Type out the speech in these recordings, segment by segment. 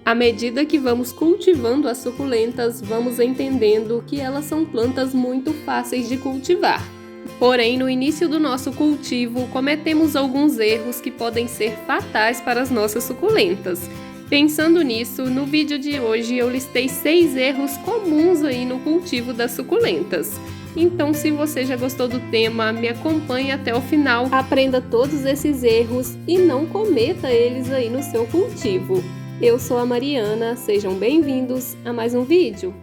À medida que vamos cultivando as suculentas, vamos entendendo que elas são plantas muito fáceis de cultivar. Porém, no início do nosso cultivo, cometemos alguns erros que podem ser fatais para as nossas suculentas. Pensando nisso, no vídeo de hoje eu listei 6 erros comuns aí no cultivo das suculentas. Então, se você já gostou do tema, me acompanhe até o final, aprenda todos esses erros e não cometa eles aí no seu cultivo. Eu sou a Mariana, sejam bem-vindos a mais um vídeo.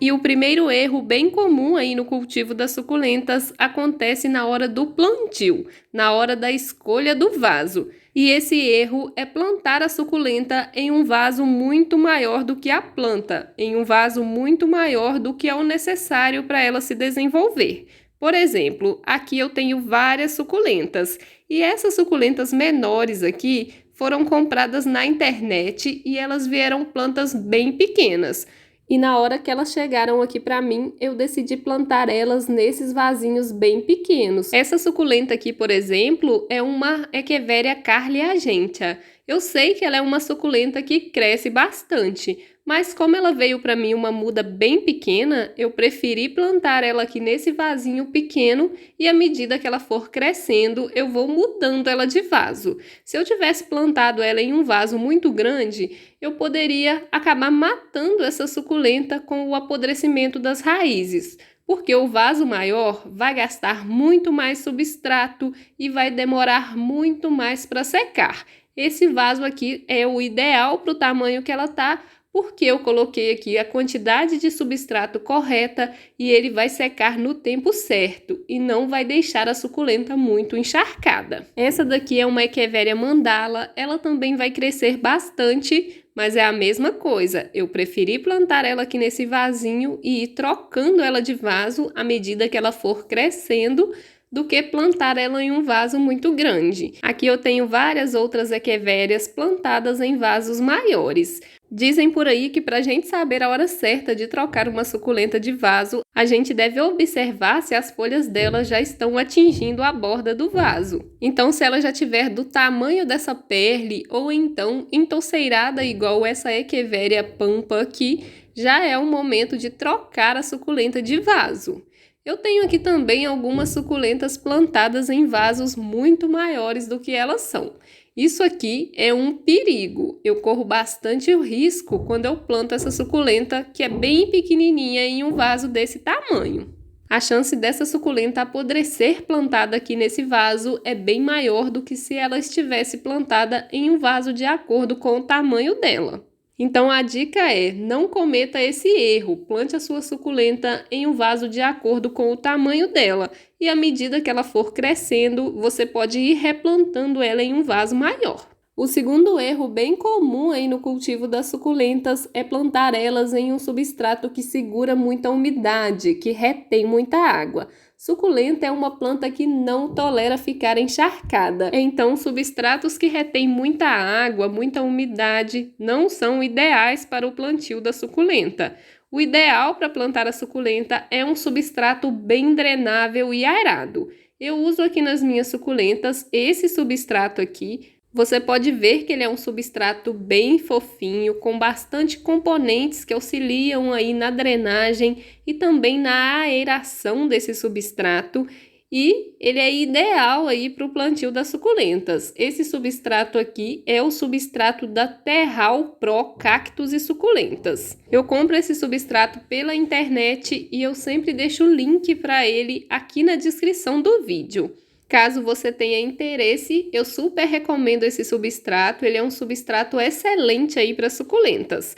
E o primeiro erro bem comum aí no cultivo das suculentas acontece na hora do plantio, na hora da escolha do vaso. E esse erro é plantar a suculenta em um vaso muito maior do que a planta, em um vaso muito maior do que é o necessário para ela se desenvolver. Por exemplo, aqui eu tenho várias suculentas e essas suculentas menores aqui foram compradas na internet e elas vieram plantas bem pequenas. E na hora que elas chegaram aqui para mim, eu decidi plantar elas nesses vasinhos bem pequenos. Essa suculenta aqui, por exemplo, é uma Echeveria carli-argentea. Eu sei que ela é uma suculenta que cresce bastante, mas como ela veio para mim uma muda bem pequena, eu preferi plantar ela aqui nesse vasinho pequeno e à medida que ela for crescendo, eu vou mudando ela de vaso. Se eu tivesse plantado ela em um vaso muito grande, eu poderia acabar matando essa suculenta com o apodrecimento das raízes, porque o vaso maior vai gastar muito mais substrato e vai demorar muito mais para secar. Esse vaso aqui é o ideal para o tamanho que ela está, porque eu coloquei aqui a quantidade de substrato correta e ele vai secar no tempo certo e não vai deixar a suculenta muito encharcada. Essa daqui é uma Echeveria mandala, ela também vai crescer bastante, mas é a mesma coisa. Eu preferi plantar ela aqui nesse vasinho e ir trocando ela de vaso à medida que ela for crescendo, do que plantar ela em um vaso muito grande. Aqui eu tenho várias outras Echeverias plantadas em vasos maiores. Dizem por aí que para a gente saber a hora certa de trocar uma suculenta de vaso, a gente deve observar se as folhas dela já estão atingindo a borda do vaso. Então, se ela já tiver do tamanho dessa perle ou então entouceirada igual essa Echeveria pampa aqui, já é o momento de trocar a suculenta de vaso. Eu tenho aqui também algumas suculentas plantadas em vasos muito maiores do que elas são. Isso aqui é um perigo. Eu corro bastante risco quando eu planto essa suculenta, que é bem pequenininha, em um vaso desse tamanho. A chance dessa suculenta apodrecer plantada aqui nesse vaso é bem maior do que se ela estivesse plantada em um vaso de acordo com o tamanho dela. Então a dica é, não cometa esse erro, plante a sua suculenta em um vaso de acordo com o tamanho dela e à medida que ela for crescendo, você pode ir replantando ela em um vaso maior. O segundo erro bem comum aí no cultivo das suculentas é plantar elas em um substrato que segura muita umidade, que retém muita água. Suculenta é uma planta que não tolera ficar encharcada, então substratos que retêm muita água, muita umidade, não são ideais para o plantio da suculenta. O ideal para plantar a suculenta é um substrato bem drenável e aerado. Eu uso aqui nas minhas suculentas esse substrato aqui. Você pode ver que ele é um substrato bem fofinho, com bastante componentes que auxiliam aí na drenagem e também na aeração desse substrato. E ele é ideal aí para o plantio das suculentas. Esse substrato aqui é o substrato da Terral Pro Cactos e Suculentas. Eu compro esse substrato pela internet e eu sempre deixo o link para ele aqui na descrição do vídeo. Caso você tenha interesse, eu super recomendo esse substrato, ele é um substrato excelente aí para suculentas.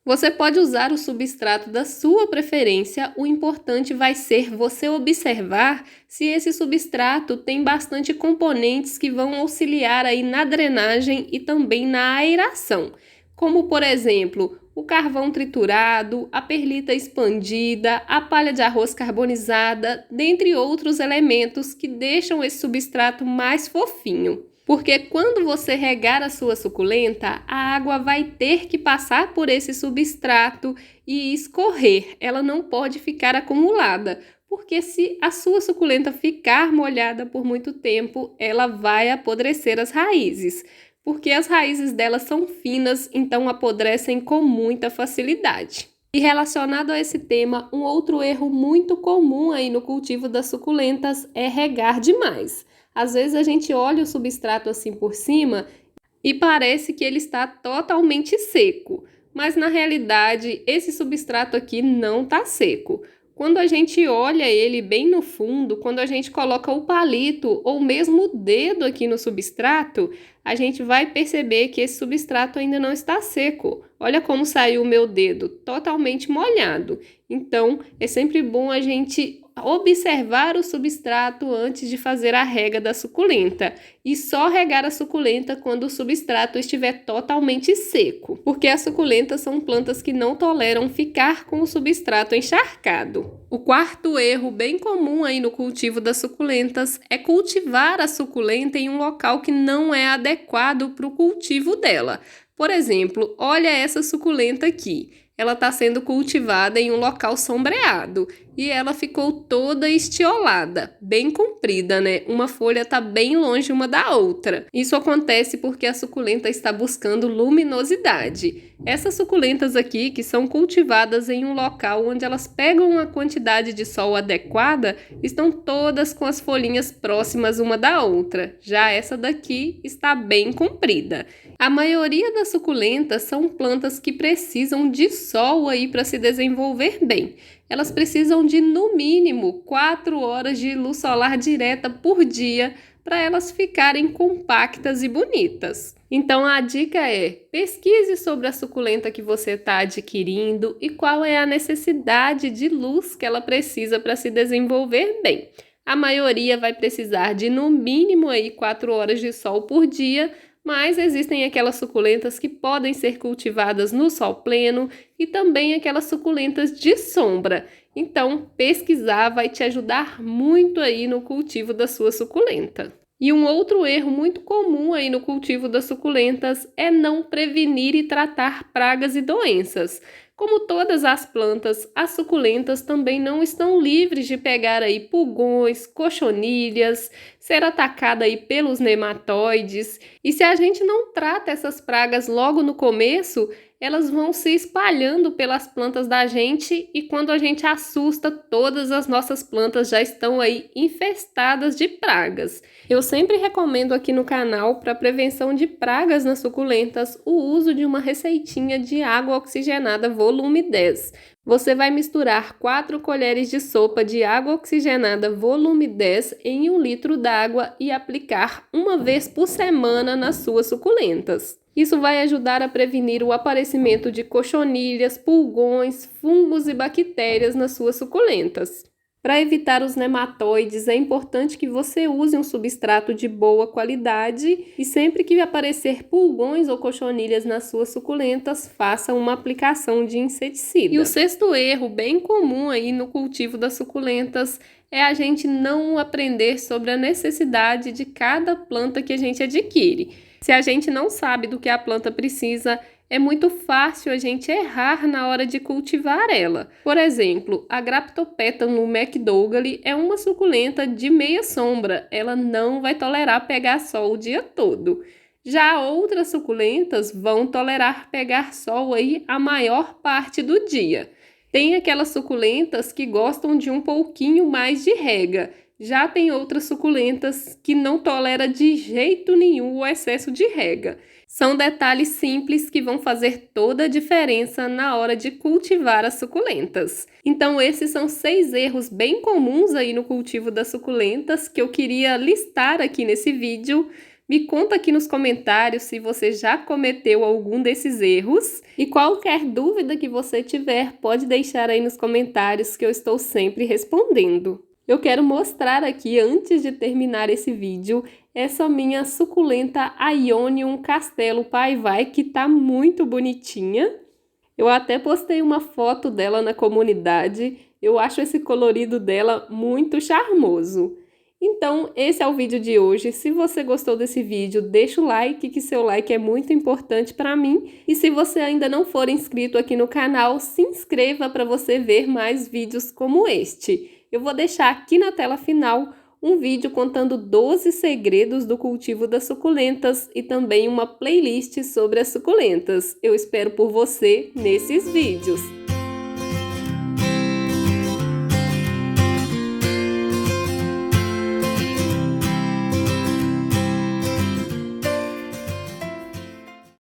Você pode usar o substrato da sua preferência, o importante vai ser você observar se esse substrato tem bastante componentes que vão auxiliar aí na drenagem e também na aeração, como por exemplo, o carvão triturado, a perlita expandida, a palha de arroz carbonizada, dentre outros elementos que deixam esse substrato mais fofinho. Porque quando você regar a sua suculenta, a água vai ter que passar por esse substrato e escorrer. Ela não pode ficar acumulada, porque se a sua suculenta ficar molhada por muito tempo, ela vai apodrecer as raízes. porque as raízes delas são finas, então apodrecem com muita facilidade. E relacionado a esse tema, um outro erro muito comum aí no cultivo das suculentas é regar demais. Às vezes a gente olha o substrato assim por cima e parece que ele está totalmente seco, mas na realidade esse substrato aqui não está seco. Quando a gente olha ele bem no fundo, quando a gente coloca o palito ou mesmo o dedo aqui no substrato, a gente vai perceber que esse substrato ainda não está seco. Olha como saiu o meu dedo, totalmente molhado. Então, é sempre bom a gente observar o substrato antes de fazer a rega da suculenta e só regar a suculenta quando o substrato estiver totalmente seco, porque as suculentas são plantas que não toleram ficar com o substrato encharcado. O quarto erro bem comum aí no cultivo das suculentas é cultivar a suculenta em um local que não é adequado para o cultivo dela. Por exemplo, olha essa suculenta aqui. Ela está sendo cultivada em um local sombreado e ela ficou toda estiolada, bem comprida, né? Uma folha está bem longe uma da outra. Isso acontece porque a suculenta está buscando luminosidade. Essas suculentas aqui, que são cultivadas em um local onde elas pegam uma quantidade de sol adequada, estão todas com as folhinhas próximas uma da outra. Já essa daqui está bem comprida. A maioria das suculentas são plantas que precisam de sol aí para se desenvolver bem. Elas precisam de, no mínimo, 4 horas de luz solar direta por dia para elas ficarem compactas e bonitas. Então a dica é: pesquise sobre a suculenta que você está adquirindo e qual é a necessidade de luz que ela precisa para se desenvolver bem. A maioria vai precisar de, no mínimo, aí, 4 horas de sol por dia, mas existem aquelas suculentas que podem ser cultivadas no sol pleno e também aquelas suculentas de sombra. Então, pesquisar vai te ajudar muito aí no cultivo da sua suculenta. E um outro erro muito comum aí no cultivo das suculentas é não prevenir e tratar pragas e doenças. Como todas as plantas, as suculentas também não estão livres de pegar aí pulgões, cochonilhas, ser atacada aí pelos nematóides. E se a gente não trata essas pragas logo no começo, elas vão se espalhando pelas plantas da gente e quando a gente assusta, todas as nossas plantas já estão aí infestadas de pragas. Eu sempre recomendo aqui no canal, para prevenção de pragas nas suculentas, o uso de uma receitinha de água oxigenada volume 10. Você vai misturar 4 colheres de sopa de água oxigenada volume 10 em 1 litro d'água e aplicar uma vez por semana nas suas suculentas. Isso vai ajudar a prevenir o aparecimento de cochonilhas, pulgões, fungos e bactérias nas suas suculentas. Para evitar os nematóides, é importante que você use um substrato de boa qualidade e sempre que aparecer pulgões ou cochonilhas nas suas suculentas, faça uma aplicação de inseticida. E o sexto erro, bem comum aí no cultivo das suculentas, é a gente não aprender sobre a necessidade de cada planta que a gente adquire. Se a gente não sabe do que a planta precisa, é muito fácil a gente errar na hora de cultivar ela. Por exemplo, a Graptopétalo McDougall é uma suculenta de meia sombra. Ela não vai tolerar pegar sol o dia todo. Já outras suculentas vão tolerar pegar sol aí a maior parte do dia. Tem aquelas suculentas que gostam de um pouquinho mais de rega. Já tem outras suculentas que não toleram de jeito nenhum o excesso de rega. São detalhes simples que vão fazer toda a diferença na hora de cultivar as suculentas. Então esses são 6 erros bem comuns aí no cultivo das suculentas que eu queria listar aqui nesse vídeo. Me conta aqui nos comentários se você já cometeu algum desses erros. E qualquer dúvida que você tiver, pode deixar aí nos comentários que eu estou sempre respondendo. Eu quero mostrar aqui, antes de terminar esse vídeo, essa minha suculenta Ionium Castelo Paivae, que tá muito bonitinha. Eu até postei uma foto dela na comunidade. Eu acho esse colorido dela muito charmoso. Então, esse é o vídeo de hoje. Se você gostou desse vídeo, deixa o like, que seu like é muito importante para mim. E se você ainda não for inscrito aqui no canal, se inscreva para você ver mais vídeos como este. Eu vou deixar aqui na tela final um vídeo contando 12 segredos do cultivo das suculentas e também uma playlist sobre as suculentas. Eu espero por você nesses vídeos.